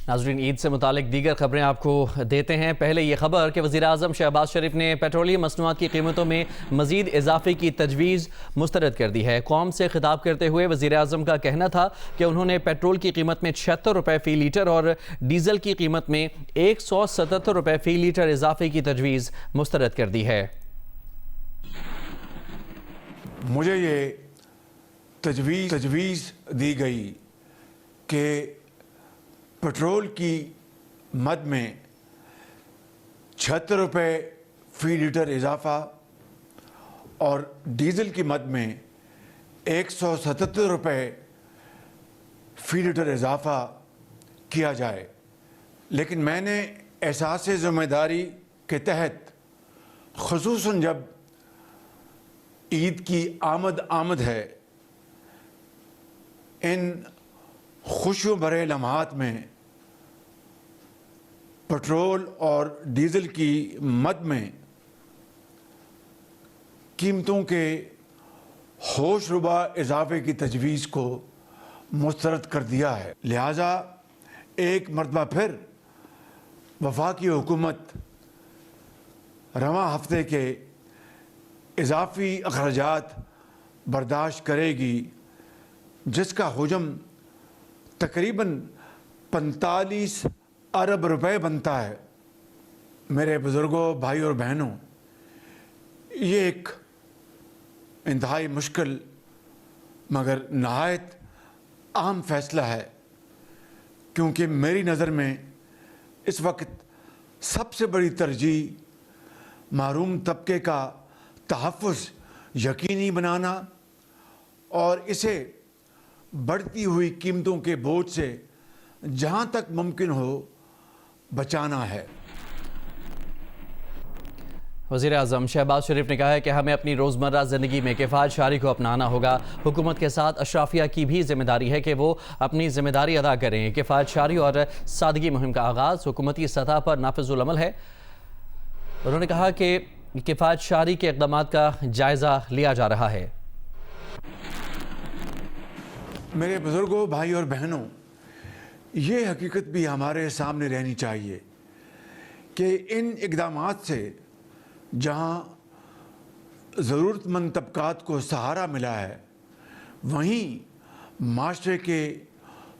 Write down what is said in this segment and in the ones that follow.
ناظرین، عید سے متعلق دیگر خبریں آپ کو دیتے ہیں۔ پہلے یہ خبر کہ وزیراعظم شہباز شریف نے پیٹرولیم مصنوعات کی قیمتوں میں مزید اضافے کی تجویز مسترد کر دی ہے۔ قوم سے خطاب کرتے ہوئے وزیراعظم کا کہنا تھا کہ انہوں نے پیٹرول کی قیمت میں 76 روپے فی لیٹر اور ڈیزل کی قیمت میں 177 روپے فی لیٹر اضافے کی تجویز مسترد کر دی ہے۔ مجھے یہ تجویز دی گئی کہ پیٹرول کی مد میں 76 روپے فی لیٹر اضافہ اور ڈیزل کی مد میں 177 روپے فی لیٹر اضافہ کیا جائے، لیکن میں نے احساس ذمہ داری کے تحت، خصوصاً جب عید کی آمد ہے، ان خوشیوں بھرے لمحات میں پیٹرول اور ڈیزل کی مد میں قیمتوں کے ہوش ربا اضافے کی تجویز کو مسترد کر دیا ہے۔ لہٰذا ایک مرتبہ پھر وفاقی حکومت رواں ہفتے کے اضافی اخراجات برداشت کرے گی، جس کا حجم تقریباً 45 ارب روپے بنتا ہے۔ میرے بزرگوں، بھائی اور بہنوں، یہ ایک انتہائی مشکل مگر نہایت اہم فیصلہ ہے، کیونکہ میری نظر میں اس وقت سب سے بڑی ترجیح محروم طبقے کا تحفظ یقینی بنانا اور اسے بڑھتی ہوئی قیمتوں کے بوجھ سے جہاں تک ممکن ہو بچانا ہے۔ وزیر اعظم شہباز شریف نے کہا ہے کہ ہمیں اپنی روزمرہ زندگی میں کفایت شعاری کو اپنانا ہوگا۔ حکومت کے ساتھ اشرافیہ کی بھی ذمہ داری ہے کہ وہ اپنی ذمہ داری ادا کریں۔ کفایت شعاری اور سادگی مہم کا آغاز حکومتی سطح پر نافذ العمل ہے۔ انہوں نے کہا کہ کفایت شعاری کے اقدامات کا جائزہ لیا جا رہا ہے۔ میرے بزرگوں، بھائی اور بہنوں، یہ حقیقت بھی ہمارے سامنے رہنی چاہیے کہ ان اقدامات سے جہاں ضرورت مند طبقات کو سہارا ملا ہے، وہیں معاشرے کے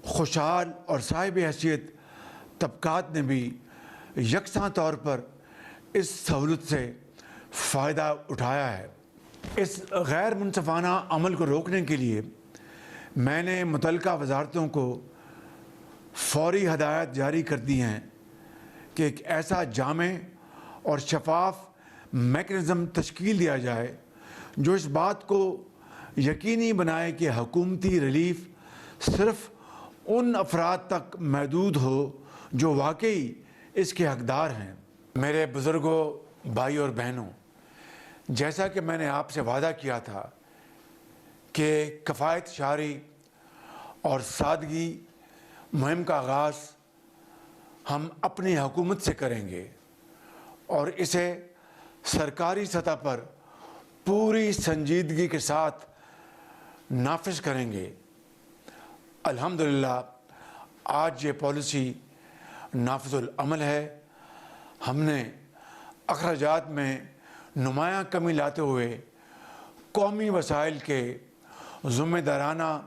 خوشحال اور صاحب حیثیت طبقات نے بھی یکساں طور پر اس سہولت سے فائدہ اٹھایا ہے۔ اس غیر منصفانہ عمل کو روکنے کے لیے میں نے متعلقہ وزارتوں کو فوری ہدایات جاری کر دی ہیں کہ ایک ایسا جامع اور شفاف میکنزم تشکیل دیا جائے جو اس بات کو یقینی بنائے کہ حکومتی ریلیف صرف ان افراد تک محدود ہو جو واقعی اس کے حقدار ہیں۔ میرے بزرگوں، بھائی اور بہنوں، جیسا کہ میں نے آپ سے وعدہ کیا تھا کہ کفایت شعاری اور سادگی مہم کا آغاز ہم اپنی حکومت سے کریں گے اور اسے سرکاری سطح پر پوری سنجیدگی کے ساتھ نافذ کریں گے۔ الحمدللہ آج یہ پالیسی نافذ العمل ہے۔ ہم نے اخراجات میں نمایاں کمی لاتے ہوئے قومی وسائل کے ذمہ دارانہ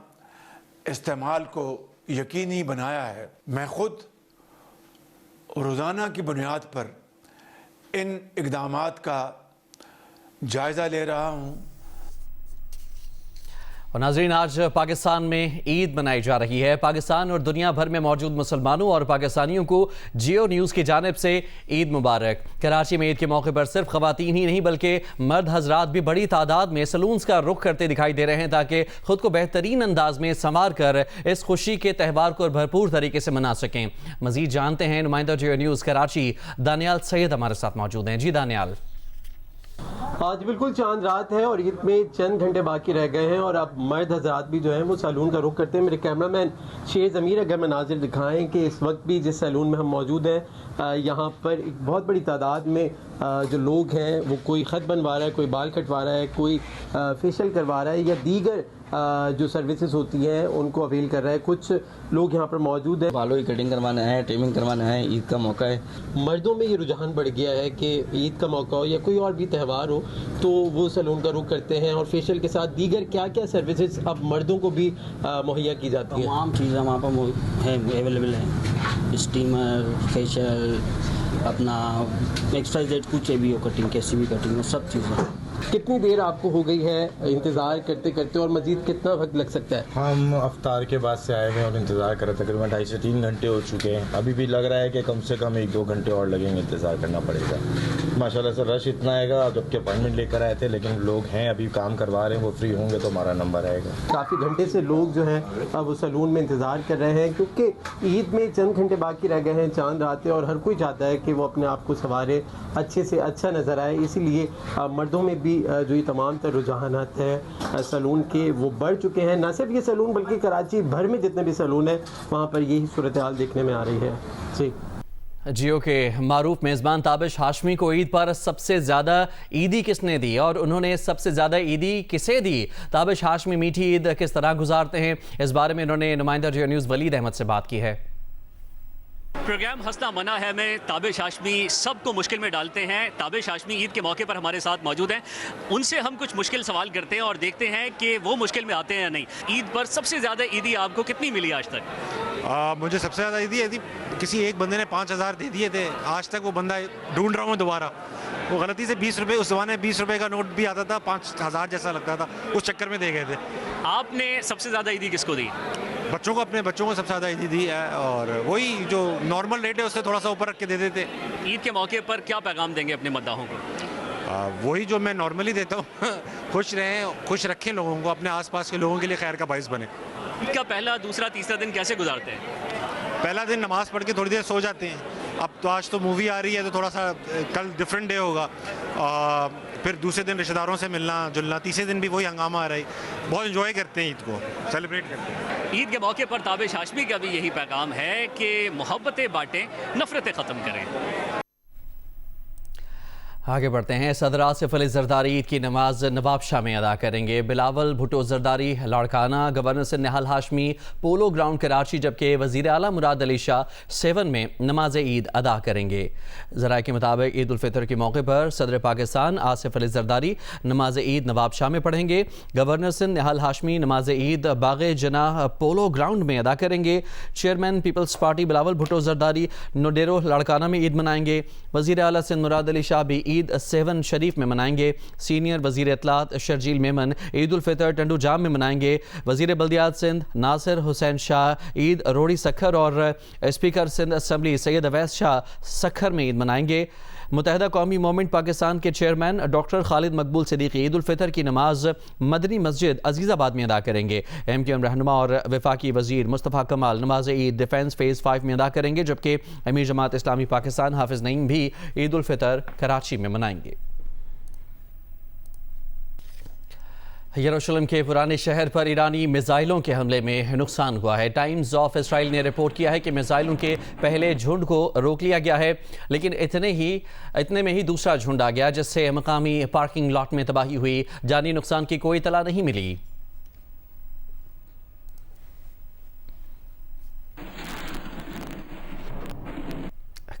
استعمال کو یقینی بنایا ہے۔ میں خود روزانہ کی بنیاد پر ان اقدامات کا جائزہ لے رہا ہوں۔ اور ناظرین، آج پاکستان میں عید منائی جا رہی ہے۔ پاکستان اور دنیا بھر میں موجود مسلمانوں اور پاکستانیوں کو جیو نیوز کی جانب سے عید مبارک۔ کراچی میں عید کے موقع پر صرف خواتین ہی نہیں بلکہ مرد حضرات بھی بڑی تعداد میں سلونز کا رخ کرتے دکھائی دے رہے ہیں تاکہ خود کو بہترین انداز میں سنوار کر اس خوشی کے تہوار کو بھرپور طریقے سے منا سکیں۔ مزید جانتے ہیں نمائندہ جیو نیوز کراچی دانیال سید ہمارے ساتھ موجود ہیں۔ جی دانیال۔ آج بالکل چاند رات ہے اور عید میں چند گھنٹے باقی رہ گئے ہیں اور اب مرد حضرات بھی جو ہیں وہ سیلون کا رخ کرتے ہیں۔ میرے کیمرہ مین شیخ ضمیر اگر مناظر دکھائیں کہ اس وقت بھی جس سیلون میں ہم موجود ہیں یہاں پر ایک بہت بڑی تعداد میں جو لوگ ہیں وہ کوئی خط بنوا رہا ہے, کوئی بال کٹوا رہا ہے, کوئی فیشیل کروا رہا ہے یا دیگر جو سروسز ہوتی ہیں ان کو اویل کر رہا ہے. کچھ لوگ یہاں پر موجود ہیں. بالوں کی کٹنگ کروانا ہے, ٹریمنگ کروانا ہے, عید کا موقع ہے. مردوں میں یہ رجحان بڑھ گیا ہے کہ عید کا موقع ہو یا کوئی اور بھی تہوار ہو تو وہ سیلون کا رخ کرتے ہیں, اور فیشیل کے ساتھ دیگر کیا کیا سروسز اب مردوں کو بھی مہیا کی جاتی ہیں. تمام چیزیں وہاں پر ہیں, اویلیبل ہیں. اسٹیمر, فیشیل, اپنا ایکسرسائز کچھ بھی ہو, کٹنگ کیسی بھی کٹنگ ہو, سب چیزیں. کتنی دیر آپ کو ہو گئی ہے انتظار کرتے کرتے, اور مزید کتنا وقت لگ سکتا ہے؟ ہم افطار کے بعد سے آئے ہیں اور انتظار کر رہے ہیں. تقریباً 2.5 سے 3 گھنٹے ہو چکے ہیں. ابھی بھی لگ رہا ہے کہ کم سے کم 1-2 گھنٹے اور لگیں گے, انتظار کرنا پڑے گا. ماشاءاللہ سے رش اتنا آئے گا, جبکہ اپائنٹمنٹ لے کر آئے تھے, لیکن لوگ ہیں ابھی کام کروا رہے ہیں, وہ فری ہوں گے تو ہمارا نمبر آئے گا. کافی گھنٹے سے لوگ جو ہیں وہ سیلون میں انتظار کر رہے ہیں, کیونکہ عید میں چند گھنٹے باقی رہ گئے ہیں, چاند رات ہے, اور ہر کوئی چاہتا ہے کہ وہ اپنے آپ کو سنوارے, اچھے سے اچھا نظر آئے. اسی لیے مردوں میں بھی جو یہ تمام تر رجحانات ہیں سیلون کے وہ بڑھ چکے ہیں. نہ صرف یہ سیلون بلکہ کراچی بھر میں جتنے بھی سیلون ہیں وہاں پر یہی صورتحال دیکھنے میں آ رہی ہے. جی, جیو کے معروف میزبان تابش ہاشمی کو عید پر سب سے زیادہ عیدی کس نے دی اور انہوں نے سب سے زیادہ عیدی کسے دی؟ تابش ہاشمی میٹھی عید کس طرح گزارتے ہیں, اس بارے میں انہوں نے نمائندہ جیو نیوز ولید احمد سے بات کی ہے. پروگرام ہنسنا منع ہے میں تابش ہاشمی سب کو مشکل میں ڈالتے ہیں. تابش ہاشمی عید کے موقع پر ہمارے ساتھ موجود ہیں. ان سے ہم کچھ مشکل سوال کرتے ہیں اور دیکھتے ہیں کہ وہ مشکل میں آتے ہیں یا نہیں. عید پر سب سے زیادہ عیدی آپ کو کتنی ملی آج تک؟ مجھے سب سے زیادہ عیدی کسی ایک بندے نے 5,000 دے دیے تھے. آج تک وہ بندہ ڈھونڈ رہا ہوں دوبارہ. وہ غلطی سے 20 روپے, اس زمانے 20 روپے کا نوٹ بھی آتا تھا, 5,000 جیسا لگتا تھا, اس چکر میں دے گئے تھے. آپ نے سب سے زیادہ عیدی کس کو دی؟ بچوں کو, اپنے بچوں کو سب سے زیادہ عیدی دی ہے, اور وہی جو نارمل ریٹ ہے اس سے تھوڑا سا اوپر رکھ کے دے دیتے. عید کے موقع پر کیا پیغام دیں گے اپنے مداحوں کو؟ وہی جو میں نارملی دیتا ہوں, خوش رہیں, خوش رکھیں لوگوں کو, اپنے آس پاس کے لوگوں کے لیے خیر کا باعث بنے. عید کا پہلا, دوسرا, تیسرا دن کیسے گزارتے ہیں؟ پہلا دن نماز پڑھ کے تھوڑی دیر سو جاتے ہیں. اب تو آج تو مووی آ رہی ہے تو تھوڑا سا کل ڈفرینٹ ڈے ہوگا. پھر دوسرے دن رشتہ داروں سے ملنا جلنا, تیسرے دن بھی وہی ہنگامہ آ رہا ہے. بہت انجوائے کرتے ہیں عید کو, سیلیبریٹ کرتے ہیں. عید کے موقع پر تابش ہاشمی کا بھی یہی پیغام ہے کہ محبتیں بانٹیں, نفرتیں ختم کریں. آگے بڑھتے ہیں. صدر آصف علی زرداری عید کی نماز نواب شاہ میں ادا کریں گے. بلاول بھٹو زرداری لاڑکانہ, گورنر سے نہال ہاشمی پولو گراؤنڈ کراچی, جبکہ وزیر اعلیٰ مراد علی شاہ 7 میں نماز عید ادا کریں گے. ذرائع کے مطابق عید الفطر کے موقع پر صدر پاکستان آصف علی زرداری نماز عید نواب شاہ میں پڑھیں گے. گورنر سے نہال ہاشمی نماز عید باغ جناح پولو گراؤنڈ میں ادا کریں گے. چیئرمین پیپلز پارٹی بلاول بھٹو زرداری نوڈیرو لاڑکانہ میں عید منائیں گے. وزیر اعلیٰ سے مراد علی شاہ بھی عید 7 شریف میں منائیں گے. سینئر وزیر اطلاعات شرجیل میمن عید الفطر ٹنڈو جام میں منائیں گے. وزیر بلدیات سندھ ناصر حسین شاہ عید روڑی سکھر اور اسپیکر سندھ اسمبلی سید اویس شاہ سکھر میں عید منائیں گے. متحدہ قومی موومنٹ پاکستان کے چیئرمین ڈاکٹر خالد مقبول صدیقی عید الفطر کی نماز مدنی مسجد عزیز آباد میں ادا کریں گے. MQM رہنما اور وفاقی وزیر مصطفیٰ کمال نماز عید ڈیفنس فیز 5 میں ادا کریں گے, جبکہ امیر جماعت اسلامی پاکستان حافظ نعیم بھی عید الفطر کراچی میں منائیں گے. یروشلم کے پرانے شہر پر ایرانی میزائلوں کے حملے میں نقصان ہوا ہے. ٹائمز آف اسرائیل نے رپورٹ کیا ہے کہ میزائلوں کے پہلے جھنڈ کو روک لیا گیا ہے, لیکن اتنے میں ہی دوسرا جھنڈ آ گیا, جس سے مقامی پارکنگ لاٹ میں تباہی ہوئی. جانی نقصان کی کوئی اطلاع نہیں ملی.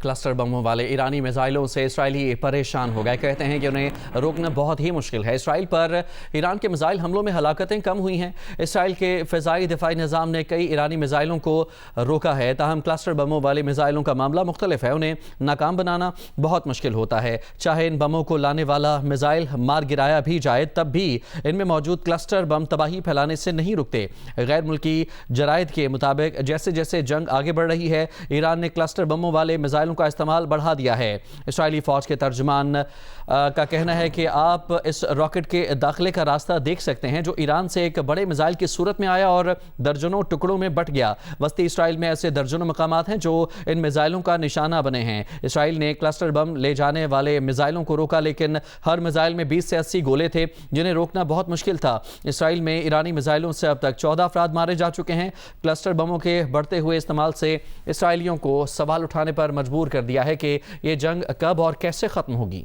کلسٹر بموں والے ایرانی میزائلوں سے اسرائیلی پریشان ہو گئے. کہتے ہیں کہ انہیں روکنا بہت ہی مشکل ہے. اسرائیل پر ایران کے میزائل حملوں میں ہلاکتیں کم ہوئی ہیں. اسرائیل کے فضائی دفاعی نظام نے کئی ایرانی میزائلوں کو روکا ہے, تاہم کلسٹر بموں والے میزائلوں کا معاملہ مختلف ہے. انہیں ناکام بنانا بہت مشکل ہوتا ہے. چاہے ان بموں کو لانے والا میزائل مار گرایا بھی جائے, تب بھی ان میں موجود کلسٹر بم تباہی پھیلانے سے نہیں رکتے. غیر ملکی جرائد کے مطابق جیسے جیسے جنگ آگے بڑھ رہی ہے, ایران نے کلسٹر بموں والے میزائلوں کا استعمال بڑھا دیا ہے. اسرائیلی فوج کے ترجمان کا کہنا ہے کہ آپ اس راکٹ کے داخلے کا راستہ دیکھ سکتے ہیں, جو ایران سے ایک بڑے میزائل کی صورت میں آیا اور درجنوں ٹکڑوں میں بٹ گیا. وسطی اسرائیل میں ایسے درجنوں مقامات ہیں جو ان میزائلوں کا نشانہ بنے ہیں. اسرائیل نے کلسٹر بم لے جانے والے میزائلوں کو روکا, لیکن ہر میزائل میں 20 سے 80 گولے تھے, جنہیں روکنا بہت مشکل تھا. اسرائیل میں ایرانی میزائلوں سے اب تک 14 افراد مارے جا چکے ہیں. کلسٹر بموں کے بڑھتے ہوئے استعمال سے اسرائیلیوں کو سوال اٹھانے پر مجبور مجبور کر دیا ہے کہ یہ جنگ کب اور کیسے ختم ہوگی۔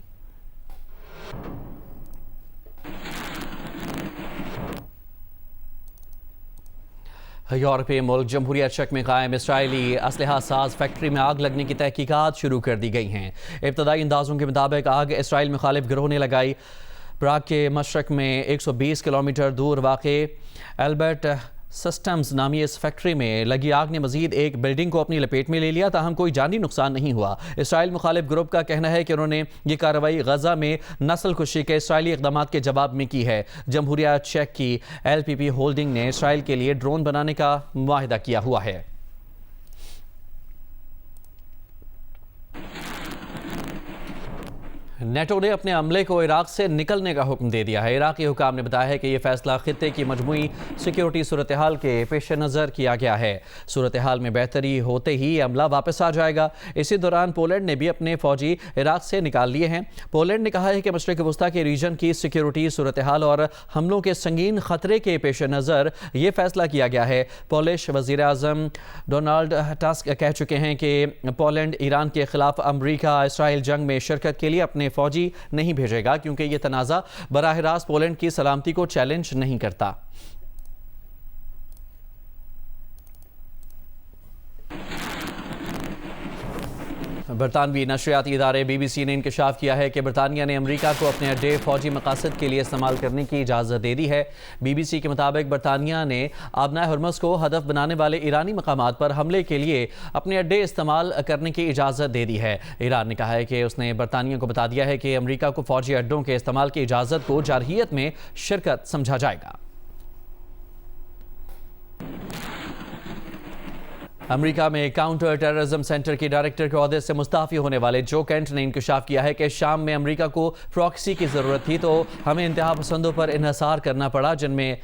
یورپی ملک جمہوریہ چیک میں قائم اسرائیلی اسلحہ ساز فیکٹری میں آگ لگنے کی تحقیقات شروع کر دی گئی ہیں۔ ابتدائی اندازوں کے مطابق آگ اسرائیل مخالف گروہ نے لگائی۔ پراگ کے مشرق میں 120 کلومیٹر دور واقع البرٹ سسٹمز نامی اس فیکٹری میں لگی آگ نے مزید ایک بلڈنگ کو اپنی لپیٹ میں لے لیا، تاہم کوئی جانی نقصان نہیں ہوا۔ اسرائیل مخالف گروپ کا کہنا ہے کہ انہوں نے یہ کارروائی غزہ میں نسل کشی کے اسرائیلی اقدامات کے جواب میں کی ہے۔ جمہوریہ چیک کی LPP ہولڈنگ نے اسرائیل کے لیے ڈرون بنانے کا معاہدہ کیا ہوا ہے۔ نیٹو نے اپنے عملے کو عراق سے نکلنے کا حکم دے دیا ہے۔ عراقی حکام نے بتایا ہے کہ یہ فیصلہ خطے کی مجموعی سیکیورٹی صورتحال کے پیش نظر کیا گیا ہے۔ صورتحال میں بہتری ہوتے ہی عملہ واپس آ جائے گا۔ اسی دوران پولینڈ نے بھی اپنے فوجی عراق سے نکال لیے ہیں۔ پولینڈ نے کہا ہے کہ مشرق وسطیٰ کے ریجن کی سیکیورٹی صورتحال اور حملوں کے سنگین خطرے کے پیش نظر یہ فیصلہ کیا گیا ہے۔ پولش وزیر اعظم ڈونالڈ ٹسک کہہ چکے ہیں کہ پولینڈ ایران کے خلاف امریکہ اسرائیل جنگ میں شرکت کے لیے اپنے فوجی نہیں بھیجے گا، کیونکہ یہ تنازع براہ راست پولینڈ کی سلامتی کو چیلنج نہیں کرتا۔ برطانوی نشریاتی ادارے BBC نے انکشاف کیا ہے کہ برطانیہ نے امریکہ کو اپنے اڈے فوجی مقاصد کے لیے استعمال کرنے کی اجازت دے دی ہے۔ BBC کے مطابق برطانیہ نے آبنائے ہرمز کو ہدف بنانے والے ایرانی مقامات پر حملے کے لیے اپنے اڈے استعمال کرنے کی اجازت دے دی ہے۔ ایران نے کہا ہے کہ اس نے برطانیہ کو بتا دیا ہے کہ امریکہ کو فوجی اڈوں کے استعمال کی اجازت کو جارحیت میں شرکت سمجھا جائے گا۔ امریکہ میں کاؤنٹر ٹیررزم سینٹر کی ڈائریکٹر کے عہدے سے مستعفی ہونے والے جو کینٹ نے انکشاف کیا ہے کہ شام میں امریکہ کو پراکسی کی ضرورت تھی تو ہمیں انتہا پسندوں پر انحصار کرنا پڑا، جن میں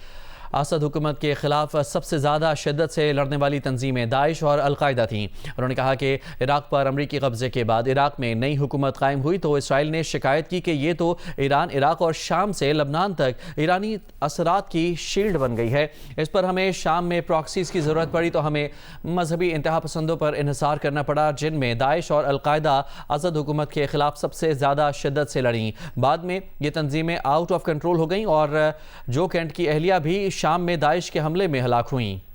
اسد حکومت کے خلاف سب سے زیادہ شدت سے لڑنے والی تنظیمیں داعش اور القاعدہ تھیں۔ انہوں نے کہا کہ عراق پر امریکی قبضے کے بعد عراق میں نئی حکومت قائم ہوئی تو اسرائیل نے شکایت کی کہ یہ تو ایران، عراق اور شام سے لبنان تک ایرانی اثرات کی شیلڈ بن گئی ہے۔ اس پر ہمیں شام میں پراکسیز کی ضرورت پڑی تو ہمیں مذہبی انتہا پسندوں پر انحصار کرنا پڑا، جن میں داعش اور القاعدہ اسد حکومت کے خلاف سب سے زیادہ شدت سے لڑیں۔ بعد میں یہ تنظیمیں آؤٹ آف کنٹرول ہو گئیں اور جو کینٹ کی اہلیہ بھی شام میں داعش کے حملے میں ہلاک ہوئیں۔